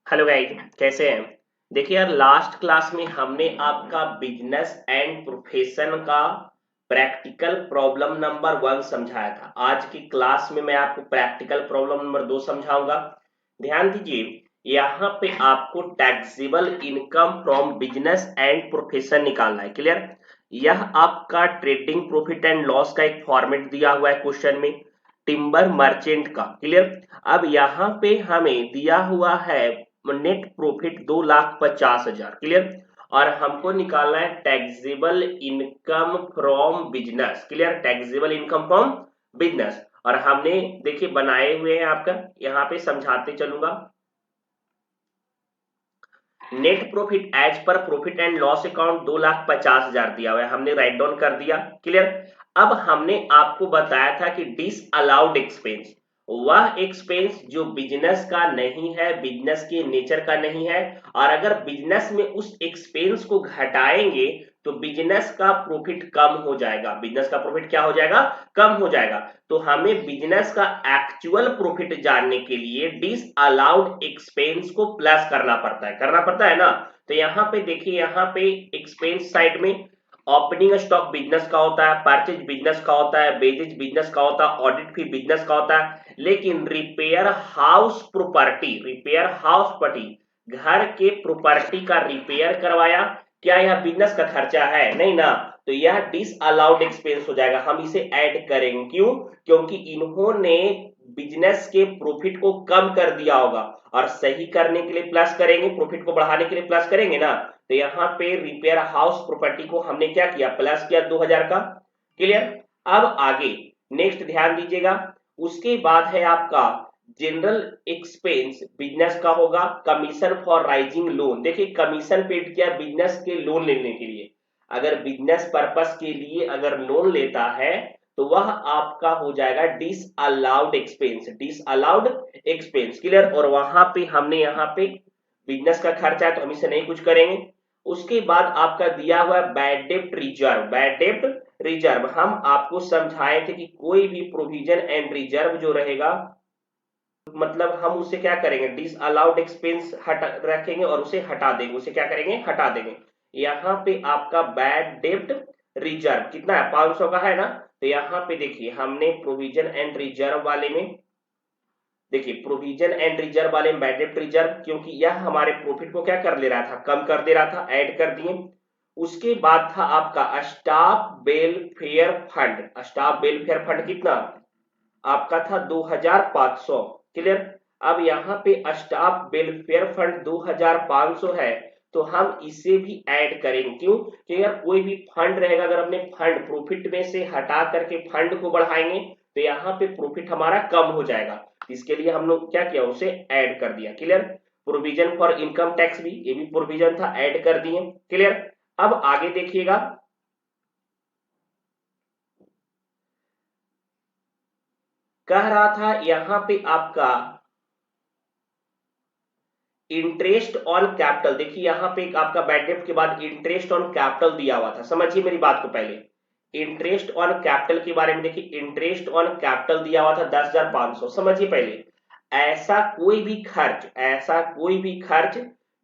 Hello guys, कैसे हैं। देखिए यार, लास्ट क्लास में हमने आपका बिजनेस एंड प्रोफेशन का प्रैक्टिकल प्रॉब्लम नंबर 1 समझाया था। आज की क्लास में मैं आपको प्रैक्टिकल प्रॉब्लम नंबर 2 समझाऊंगा। ध्यान दीजिए, यहाँ पे आपको taxable income from business and profession निकालना है। क्लियर। यह आपका ट्रेडिंग प्रॉफिट एंड लॉस का एक फॉर्मेट दिया हुआ है क्वेश्चन में, टिम्बर मर्चेंट का। क्लियर। अब यहाँ पे हमें दिया हुआ है नेट प्रॉफिट 2,50,000। क्लियर। और हमको निकालना है taxable income from business. Clear. Taxable income from business. और हमने देखिए बनाए हुए हैं, आपका यहाँ पे समझाते चलूंगा। Net profit as per profit and loss account 2,50,000 दिया हुआ है, हमने राइट डाउन कर दिया। क्लियर। अब हमने आपको बताया था कि डिस अलाउड एक्सपेंस, वह एक्सपेंस जो बिजनेस का नहीं है, बिजनेस के नेचर का नहीं है, और अगर बिजनेस में उस एक्सपेंस को घटाएंगे तो बिजनेस का प्रॉफिट कम हो जाएगा। बिजनेस का प्रॉफिट क्या हो जाएगा? कम हो जाएगा। तो हमें बिजनेस का एक्चुअल प्रॉफिट जानने के लिए डिस अलाउड एक्सपेंस को प्लस करना पड़ता है ना। तो यहाँ पे देखिए, यहाँ पे एक्सपेंस साइड में ओपनिंग स्टॉक बिजनेस का होता है, परचेज बिजनेस का होता है, बेजेज बिजनेस का होता है, ऑडिट फी बिजनेस का होता है। लेकिन रिपेयर हाउस प्रॉपर्टी, घर के प्रॉपर्टी का रिपेयर करवाया, क्या यह बिजनेस का खर्चा है? नहीं ना। तो यह डिस अलाउड एक्सपेंस हो जाएगा, हम इसे ऐड करेंगे। क्यों? क्योंकि इन्होंने बिजनेस के प्रॉफिट को कम कर दिया होगा, और सही करने के लिए प्लस करेंगे, प्रॉफिट को बढ़ाने के लिए प्लस करेंगे ना। तो यहाँ पे रिपेयर हाउस प्रॉपर्टी को हमने क्या किया? प्लस किया 2,000 का। क्लियर। अब आगे नेक्स्ट ध्यान दीजिएगा, उसके बाद है आपका जनरल एक्सपेंस बिजनेस का होगा, कमीशन फॉर राइजिंग लोन। देखिए, कमीशन पेड किया बिजनेस के लोन लेने के लिए। अगर बिजनेस पर्पस के लिए अगर लोन लेता है तो वह आपका हो जाएगा डिस अलाउड एक्सपेंस। क्लियर। और वहां पे हमने यहाँ पे बिजनेस का खर्चा है तो हम इसे नहीं कुछ करेंगे। उसके बाद आपका दिया हुआ बैड डेप्ट रिजर्व। बैड डेप्ट रिजर्व हम आपको समझाए थे कि कोई भी प्रोविजन एंड रिजर्व जो रहेगा, मतलब हम उसे क्या करेंगे? डिस अलाउड एक्सपेंस हटा रखेंगे और उसे हटा देंगे। उसे क्या करेंगे? हटा देंगे। यहाँ पे आपका बैड डेप्ट रिजर्व कितना है? 500 का है ना। तो यहाँ पे देखिए, हमने प्रोविजन एंड रिजर्व वाले में, देखिए प्रोविजन एंड रिजर्व वाले में बैड डेप्ट रिजर्व, क्योंकि यह हमारे प्रॉफिट को क्या कर ले रहा था? कम कर दे रहा था, ऐड कर दिए। उसके बाद था आपका staff welfare fund. Staff welfare fund कितना आपका था? 2,500। क्लियर। अब यहाँ पे स्टाफ वेलफेयर फंड 2,500 है, तो हम इसे भी ऐड करेंगे। क्यों? कि यार कोई भी फंड रहेगा, अगर अपने फंड प्रॉफिट में से हटा करके फंड को बढ़ाएंगे तो यहाँ पे प्रॉफिट हमारा कम हो जाएगा। इसके लिए हम लोग क्या किया? उसे ऐड कर दिया। Clear. Provision for income tax भी, ये भी प्रोविजन था, ऐड कर दिए। क्लियर। अब आगे देखिएगा, कह रहा था यहाँ पे आपका इंटरेस्ट ऑन कैपिटल। देखिए यहाँ पे आपका बैड डेप्ट के बाद इंटरेस्ट ऑन कैपिटल दिया हुआ था। समझिए मेरी बात को पहले। इंटरेस्ट ऑन कैपिटल के बारे में देखिए, इंटरेस्ट ऑन कैपिटल दिया हुआ था 10,500। समझिए पहले, ऐसा कोई भी खर्च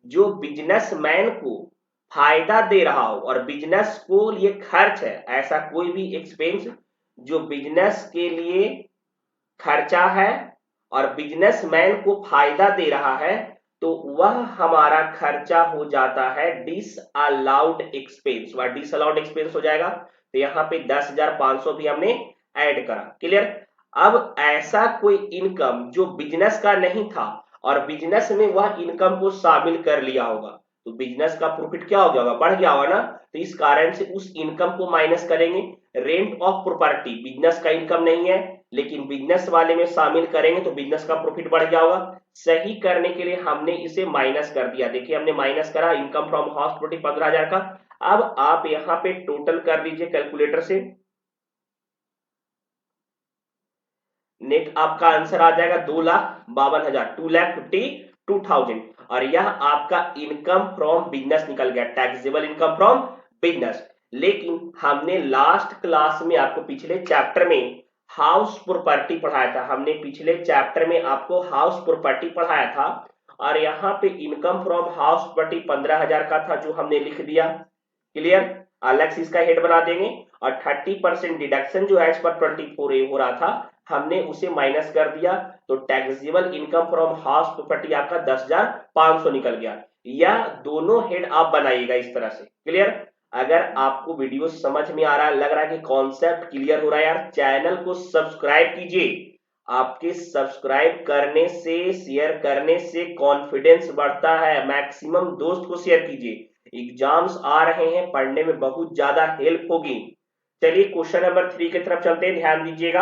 जो बिजनेसमैन को फायदा दे रहा हो और बिजनेस को ये खर्च है, ऐसा कोई भी एक्सपेंस जो बिजनेस के लिए खर्चा है और बिजनेसमैन को फायदा दे रहा है, तो वह हमारा खर्चा हो जाता है डिस अलाउड एक्सपेंस। वह डिस अलाउड एक्सपेंस हो जाएगा। तो यहाँ पे 10,500 भी हमने ऐड करा। क्लियर। अब ऐसा कोई इनकम जो बिजनेस का नहीं था और बिजनेस में वह इनकम को शामिल कर लिया होगा, तो बिजनेस का प्रॉफिट क्या हो गया होगा? बढ़ गया होगा ना। तो इस कारण से उस इनकम को माइनस करेंगे। रेंट ऑफ प्रॉपर्टी बिजनेस का इनकम नहीं है, लेकिन बिजनेस वाले में शामिल करेंगे तो बिजनेस का प्रॉफिट बढ़ गया होगा। सही करने के लिए हमने इसे माइनस कर दिया। देखिए हमने माइनस करा इनकम फ्रॉम हाउस प्रॉपर्टी 15,000 का। अब आप यहाँ पे टोटल कर लीजिए कैलकुलेटर से, नेट आपका आंसर आ जाएगा 2,52,000, 2,52,000। और यह आपका इनकम फ्रॉम बिजनेस निकल गया, टैक्सेबल इनकम फ्रॉम बिजनेस। लेकिन हमने लास्ट क्लास में आपको पिछले चैप्टर में हाउस प्रॉपर्टी पढ़ाया था। हमने पिछले चैप्टर में आपको हाउस प्रॉपर्टी पढ़ाया था, और यहाँ पे इनकम फ्रॉम हाउस प्रॉपर्टी 15,000 का था जो हमने लिख दिया। क्लियर, अलग से इसका हेड बना देंगे और 30% डिडक्शन जो एज पर 24A हो रहा था हमने उसे माइनस कर दिया, तो taxable income from house property आपका 10,500 निकल गया। यह दोनों हेड आप बनाइएगा इस तरह से। क्लियर, अगर आपको वीडियो समझ में आ रहा है, लग रहा है कि कॉन्सेप्ट क्लियर हो रहा है यार, चैनल को सब्सक्राइब कीजिए। आपके सब्सक्राइब करने से, शेयर करने से कॉन्फिडेंस बढ़ता है। मैक्सिमम दोस्त को शेयर कीजिए, एग्जाम्स आ रहे हैं, पढ़ने में बहुत ज्यादा हेल्प होगी। चलिए क्वेश्चन नंबर 3 की तरफ चलते हैं, ध्यान दीजिएगा।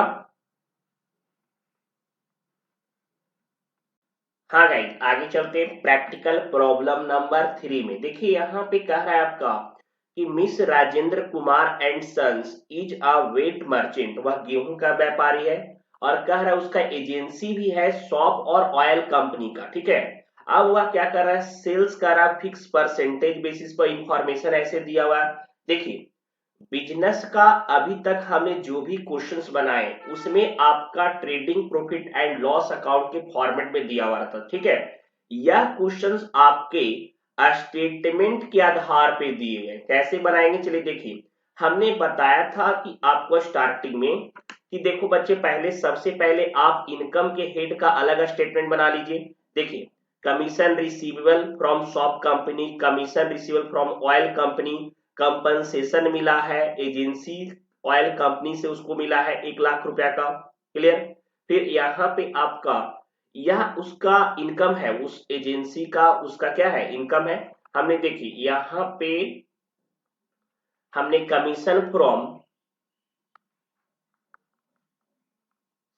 हाँ गाइस, आगे चलते हैं प्रैक्टिकल प्रॉब्लम नंबर 3 में। देखिए यहाँ पे कह रहा है आपका कि miss Rajendra Kumar and sons is a wheat merchant, वह गेहूं का व्यापारी है और कह रहा है उसका एजेंसी भी है शॉप और ऑयल कंपनी का। ठीक है, अब वह क्या कर रहा है, सेल्स कर रहा है फिक्स परसेंटेज बेसिस पर, इंफॉर्मेशन ऐसे दिया हुआ है। देखिए बिजनेस का अभी तक हमने जो भी क्वेश्चंस बनाए उसमें आपका trading profit and loss account के फॉर्मेट में दिया हुआ था। ठीक है, यह क्वेश्चंस आपके स्टेटमेंट के आधार पे दिए गए, कैसे बनाएंगे चलिए देखिए। हमने बताया था कि आपको स्टार्टिंग में कि देखो बच्चे, पहले सबसे पहले आप इनकम के हेड का अलग स्टेटमेंट बना लीजिए। देखिए commission receivable from shop company, commission receivable from oil company, compensation मिला है एजेंसी ऑयल कंपनी से, उसको मिला है 1,00,000 रुपया का। क्लियर, फिर यहाँ पे आपका यह उसका इनकम है, उस एजेंसी का उसका क्या है, इनकम है। हमने देखी यहाँ पे हमने कमीशन फ्रॉम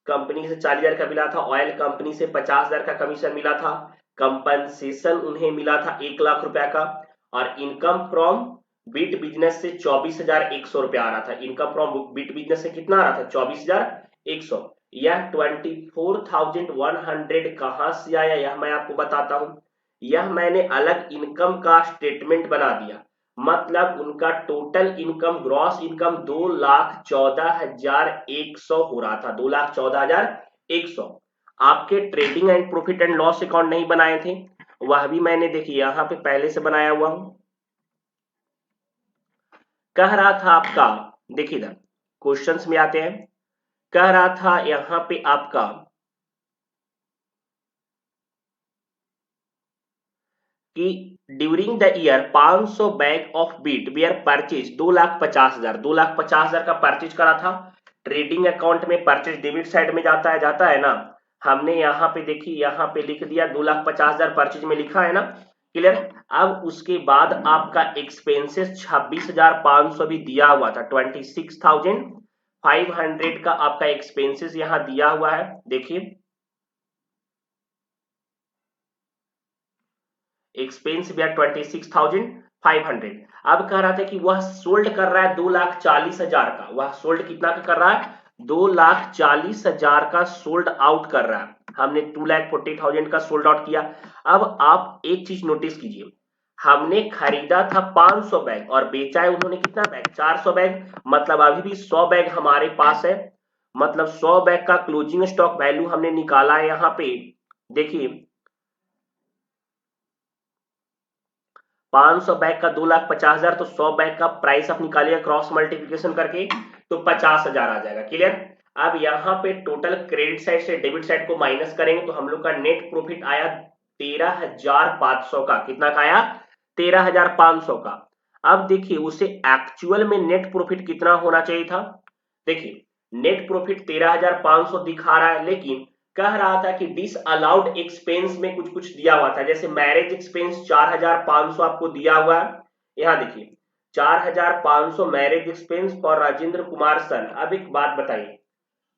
कंपनी से 40,000 का मिला था, ऑयल कंपनी से 50,000 का कमीशन मिला था, कंपनसेशन उन्हें मिला था 1,00,000 रुपया का, और इनकम फ्रॉम बीट बिजनेस से 24,100 रुपया आ रहा था। इनकम फ्रॉम बीट बिजनेस से कितना आ रहा था, 24,100। यह 24,100 कहां से आया, यह मैं आपको बताता हूं। यह मैंने अलग इनकम का स्टेटमेंट बना दिया, मतलब उनका टोटल इनकम, ग्रॉस इनकम 2,14,100 हो रहा था, 2,14,100। आपके trading and profit and loss account नहीं बनाए थे, वह भी मैंने देखिए यहाँ पे पहले से बनाया हुआ हूं। कह रहा था आपका, देखिए इधर क्वेश्चंस में आते हैं, कह रहा था यहाँ पे आपका कि during the year 500 bag of wheat were purchase, 2,50,000, 2,50,000 का परचेज करा था। ट्रेडिंग अकाउंट में परचेज डेबिट साइड में जाता है ना, हमने यहाँ पे देखिए यहाँ पे लिख दिया 2,50,000 परचेज में लिखा है ना। क्लियर, अब उसके बाद आपका एक्सपेंसेस 26,500 भी दिया हुआ था, 26,500 का आपका एक्सपेंसेस यहाँ दिया हुआ है। देखिए एक्सपेंस भी 26,500। अब कह रहा था कि वह सोल्ड कर रहा है 2,40,000 का, वह सोल्ड कितना का कर रहा है, 2,40,000 का सोल्ड आउट कर रहा है। हमने 2,40,000 का सोल्ड आउट किया। अब आप एक चीज नोटिस कीजिए, हमने खरीदा था 500 बैग और बेचा है उन्होंने कितना बैग, 400 बैग, मतलब अभी भी 100 बैग हमारे पास है, मतलब 100 बैग का क्लोजिंग स्टॉक वैल्यू हमने निकाला है यहाँ पे। देखिए 500 बैग का 2,50,000, तो 100 बैग का प्राइस आप निकालिए क्रॉस मल्टीप्लिकेशन करके, तो 50,000 आ जाएगा। क्लियर, अब यहाँ पे टोटल क्रेडिट साइड से डेबिट साइड को माइनस करेंगे तो हम लोग का नेट प्रॉफिट आया 13,500 का। कितना का आया, 13,500 का। अब देखिए उसे एक्चुअल में नेट प्रॉफिट कितना होना चाहिए था। देखिए नेट प्रॉफिट 13,500 दिखा रहा है, लेकिन कह रहा था कि डिस अलाउड एक्सपेंस में कुछ कुछ दिया हुआ था, जैसे मैरिज एक्सपेंस 4,500 आपको दिया हुआ है। यहाँ देखिए 4,500 marriage expense for Rajendra Kumar son. अब एक बात बताइए,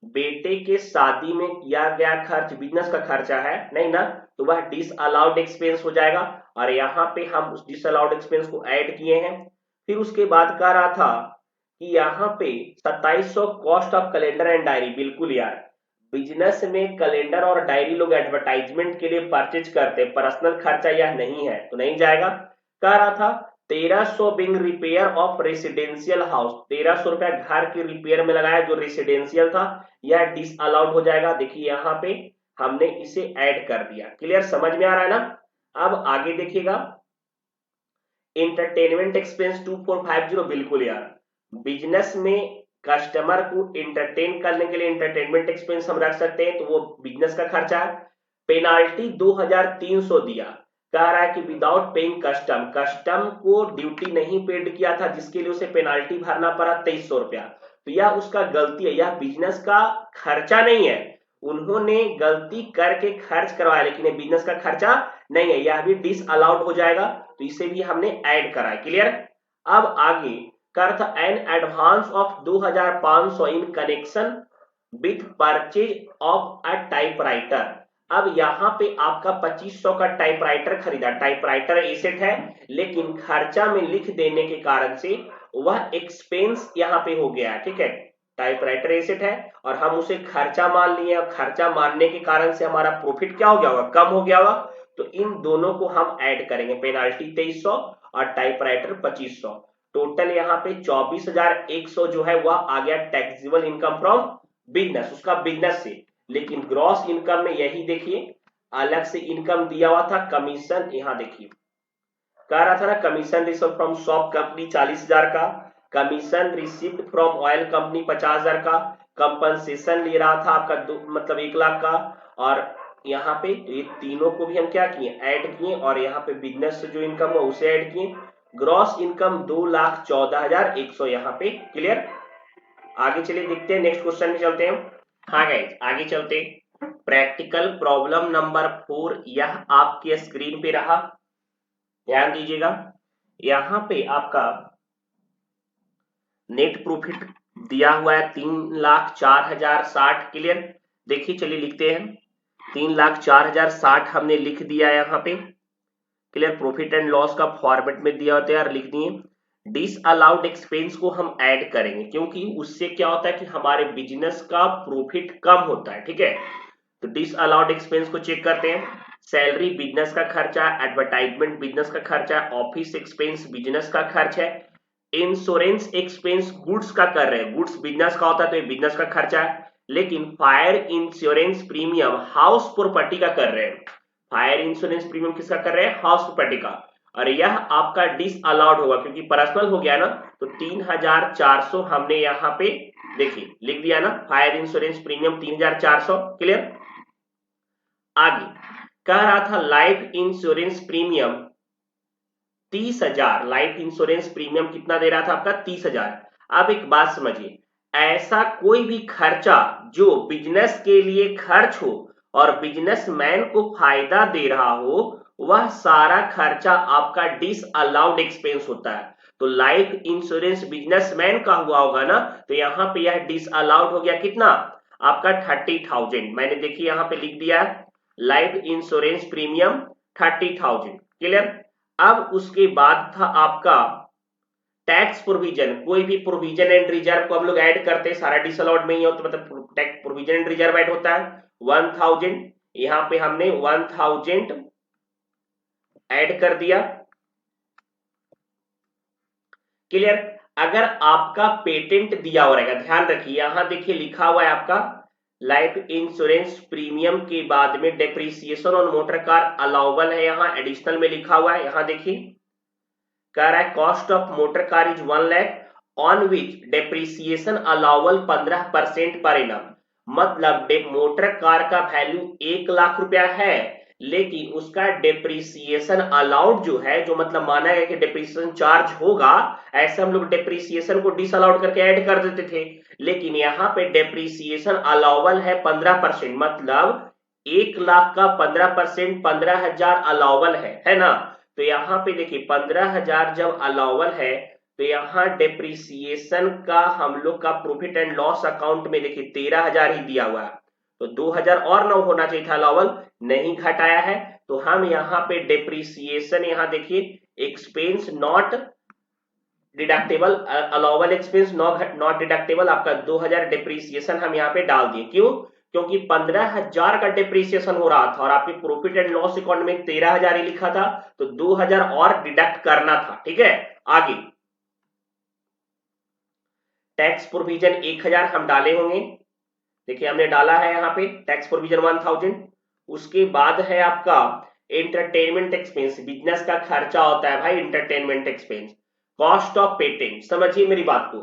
बेटे के शादी में किया गया खर्च बिजनेस का खर्चा है नहीं ना, तो वह डिस अलाउड एक्सपेंस हो जाएगा, और यहाँ पे हम उस डिस अलाउड एक्सपेंस को ऐड किए हैं। फिर उसके बाद कह रहा था कि यहाँ पे 2700 cost of calendar and diary. बिल्कुल यार, बिजनेस में कैलेंडर और डायरी लोग एडवर्टाइजमेंट के लिए परचेज करते हैं, पर्सनल खर्चा यह नहीं है तो नहीं जाएगा। कह रहा था 1,300 being repair of residential house, 1,300 रुपया घर के रिपेयर में लगाया जो रेसिडेंशियल था, यह डिस अलाउड हो जाएगा। देखिए यहाँ पे हमने इसे ऐड कर दिया। क्लियर, समझ में आ रहा है ना। अब आगे देखिएगा, इंटरटेनमेंट एक्सपेंस 2450, बिल्कुल यार, बिजनेस में कस्टमर को इंटरटेन करने के लिए इंटरटेनमेंट एक्सपेंस हम रख सकते हैं, तो वो बिजनेस का खर्चा है। पेनाल्टी 2300 दिया, कह रहा है कि विदाउट पेइंग कस्टम, कस्टम को ड्यूटी नहीं पेड किया था जिसके लिए उसे पेनाल्टी भरना पड़ा 2300 रुपया, तो यह उसका गलती है, यह बिजनेस का खर्चा नहीं है, उन्होंने गलती करके खर्च करवाया, लेकिन ये बिजनेस का खर्चा नहीं है, यह भी डिस अलाउड हो जाएगा, तो इसे भी हमने ऐड करा है। क्लियर। अब आगे कर था an advance of 2500 in connection with purchase of a typewriter. अब यहाँ पे आपका 2500 का टाइपराइटर खरीदा, टाइपराइटर एसेट है, लेकिन खर्चा में लिख देने के कारण से वह एक्सपेंस यहाँ पे हो गया है। ठीक है, टाइपराइटर एसेट है और हम उसे खर्चा मान लिए, और खर्चा मानने के कारण से हमारा प्रॉफिट क्या हो गया होगा, कम हो गया होगा, तो इन दोनों को हम ऐड करेंगे, पेनाल्टी 2300 और टाइपराइटर 2500, टोटल यहाँ पे 24,100 जो है वह आ गया टैक्सेबल इनकम फ्रॉम बिजनेस, उसका बिजनेस से। लेकिन ग्रॉस इनकम में यही देखिए अलग से इनकम दिया हुआ था, कमीशन, यहाँ देखिए कह रहा था ना, commission receive from shop company 40,000 का, commission received from oil company 50,000 का, कंपनसेशन ले रहा था आपका मतलब 1 लाख का, और यहाँ पे ये तीनों को भी हम क्या किए, ऐड किए, और यहाँ पे बिजनेस से जो इनकम हुआ उसे ऐड किए, ग्रॉस इनकम 2,14,100 यहाँ पे। क्लियर। आगे चलिए देखते हैं, नेक्स्ट क्वेश्चन में चलते हैं। हाँ गाइस, आगे चलते, प्रैक्टिकल प्रॉब्लम नंबर 4, यह आपके स्क्रीन पे रहा, ध्यान दीजिएगा। यहाँ पे आपका नेट प्रॉफिट दिया हुआ है 3,04,060। क्लियर, देखिए चलिए लिखते हैं, 3,04,060 हमने लिख दिया यहाँ पे। क्लियर, प्रॉफिट एंड लॉस का फॉर्मेट में दिया होता है यार, लिख दिए। डिस अलाउड एक्सपेंस को हम ऐड करेंगे, क्योंकि उससे क्या होता है कि हमारे बिजनेस का प्रॉफिट कम होता है। ठीक है, तो डिस अलाउड एक्सपेंस को चेक करते हैं। सैलरी बिजनेस का खर्चा, एडवर्टाइजमेंट बिजनेस का खर्चा, ऑफिस एक्सपेंस बिजनेस का खर्च है, इंश्योरेंस एक्सपेंस गुड्स का कर रहे हैं, गुड्स बिजनेस का होता है तो ये बिजनेस का खर्चा है, लेकिन fire insurance premium house property का कर रहे हैं, फायर इंश्योरेंस प्रीमियम किसका कर रहे हैं, हाउस प्रॉपर्टी का, और यह आपका डिस अलाउड होगा क्योंकि पर्सनल हो गया ना, तो 3,400 हमने यहाँ पे देखिए लिख दिया ना, फायर इंश्योरेंस प्रीमियम 3,400। क्लियर। आगे कह रहा था life insurance premium 30,000, life insurance premium कितना दे रहा था आपका 30,000। अब एक बात समझिए, ऐसा कोई भी खर्चा जो बिजनेस के लिए खर्च हो और बिजनेसमैन को फायदा दे रहा हो, वह सारा खर्चा आपका डिस अलाउड एक्सपेंस होता है। तो लाइफ इंश्योरेंस बिजनेसमैन का हुआ होगा ना, तो यहाँ पे यह डिस अलाउड हो गया, कितना आपका 30,000, मैंने देखिए यहाँ पे लिख दिया लाइफ इंश्योरेंस प्रीमियम 30,000। क्लियर। अब उसके बाद था आपका टैक्स प्रोविजन, कोई भी प्रोविजन एंड रिजर्व को हम लोग ऐड करते हैं, सारा डिसअलाउड में ही हो, तो मतलब tax provision and reserve add होता है 1,000, यहाँ पे हमने 1,000 ऐड कर दिया। क्लियर। अगर आपका पेटेंट दिया हो रहेगा, ध्यान रखिए, यहां देखिए लिखा हुआ है आपका लाइफ इंश्योरेंस प्रीमियम के बाद में depreciation on motor car allowable है, यहाँ एडिशनल में लिखा हुआ है, यहाँ देखिए कह रहा है cost of motor car is 1 lakh on which depreciation allowable 15% per annum, मतलब मोटर कार का वैल्यू 1 लाख रुपया है, लेकिन उसका डेप्रीसिएशन अलाउड जो है, जो मतलब माना गया कि डेप्रीसिएशन चार्ज होगा, ऐसे हम लोग डेप्रीसिएशन को डिसअलाउड करके ऐड कर देते थे, लेकिन यहाँ पे डेप्रीसिएशन अलाउबल है 15%, मतलब 1 लाख का 15%, 15,000 अलाउबल है ना। तो यहाँ पे देखिए 15,000 जब अलाउबल है, तो यहाँ डेप्रीसिएशन का हम लोग का प्रॉफिट एंड लॉस अकाउंट में देखिए 13,000 ही दिया हुआ है, तो 2,000 और न होना चाहिए था अलाउबल, नहीं घटाया है, तो हम यहाँ पे डेप्रीसिएशन यहाँ देखिए expense not deductible, allowable expense not deductible, आपका 2,000 डेप्रीसिएशन हम यहाँ पे डाल दिए, क्यों, क्योंकि 15,000 का डेप्रीसिएशन हो रहा था और आपके प्रॉफिट एंड लॉस अकाउंट में 13,000 ही लिखा था, तो 2,000 और डिडक्ट करना था। ठीक है, आगे टैक्स प्रोविजन 1,000 हम डाले होंगे, देखिए हमने डाला है यहाँ पे टैक्स प्रोविजन 1000। उसके बाद है आपका एंटरटेनमेंट एक्सपेंस, बिजनेस का खर्चा होता है भाई entertainment expense. Cost of patent, समझिए मेरी बात को,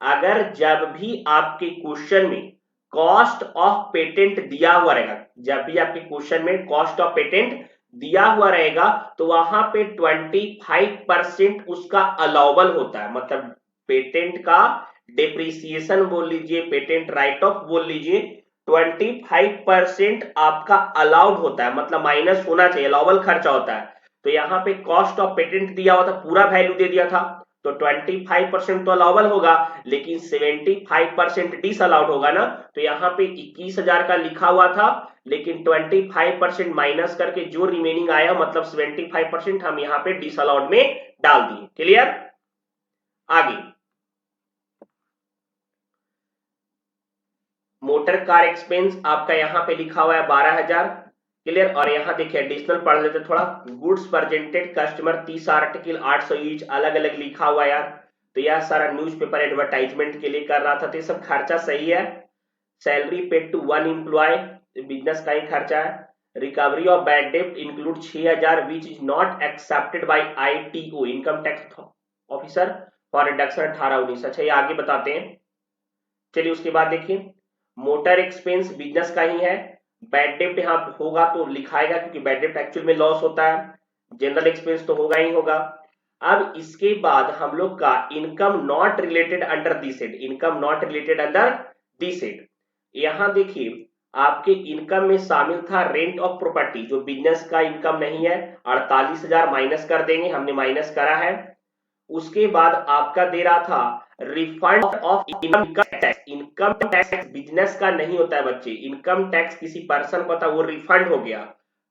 अगर जब भी आपके क्वेश्चन में कॉस्ट ऑफ पेटेंट दिया हुआ रहेगा, जब भी आपके क्वेश्चन में कॉस्ट ऑफ पेटेंट दिया हुआ रहेगा तो वहां पे 25% उसका अलाउबल होता है, मतलब पेटेंट का डेप्रिसिएशन बोल लीजिए, पेटेंट राइट ऑफ बोल लीजिए, 25% आपका अलाउड होता है, मतलब माइनस होना चाहिए, अलाउबल खर्चा होता है। तो यहाँ पे कॉस्ट ऑफ पेटेंट दिया हुआ था, पूरा वैल्यू दे दिया था, तो 25% तो अलाउबल होगा, लेकिन 75% डिस अलाउड होगा ना। तो यहाँ पे 21,000 का लिखा हुआ था, लेकिन 25% माइनस करके जो रिमेनिंग आया, मतलब 75% हम यहाँ पे डिस अलाउड में डाल दिए। क्लियर? आगे मोटर कार एक्सपेंस आपका यहाँ पे लिखा हुआ है 12,000। क्लियर? और यहाँ देखिए एडिशनल पढ़ लेते थोड़ा, goods presented customer 30 article 800 use, अलग अलग लिखा हुआ यार। तो यह सारा न्यूज़पेपर एडवर्टाइजमेंट के लिए कर रहा था, तो ये सब खर्चा सही है। Salary paid to 1 employ, business का ही खर्चा है। रिकवरी ऑफ बैड डेब्ट include 6,000 which is not accepted by ITO, income tax officer, for reduction 18-19। अच्छा ये आगे बताते हैं। चलिए उसके बाद देखिए मोटर एक्सपेंस बिजनेस का ही है, बैड डेप्ट यहाँ होगा तो लिखाएगा, क्योंकि बैड डेप्ट एक्चुअल में लॉस होता है, जनरल एक्सपेंस तो होगा ही होगा। अब इसके बाद हम लोग का income not related under this head, income not related under this head, यहाँ देखिए आपके इनकम में शामिल था रेंट ऑफ प्रॉपर्टी, जो बिजनेस का इनकम नहीं है, 48,000 माइनस कर देंगे, हमने माइनस करा है। उसके बाद आपका दे रहा था refund of income tax, income tax business का नहीं होता है बच्चे, इनकम टैक्स किसी पर्सन को था वो रिफंड हो गया,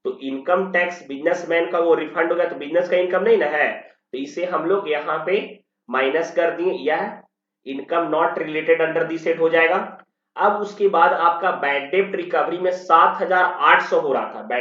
तो इनकम टैक्स बिजनेसमैन का वो रिफंड हो गया, तो बिजनेस का इनकम नहीं ना है, तो इसे हम लोग यहाँ पे माइनस कर दिए, यह income not related under this head हो जाएगा। अब उसके बाद आपका बैड डेब्ट रिकवरी में 7,800 हो रहा था, बैड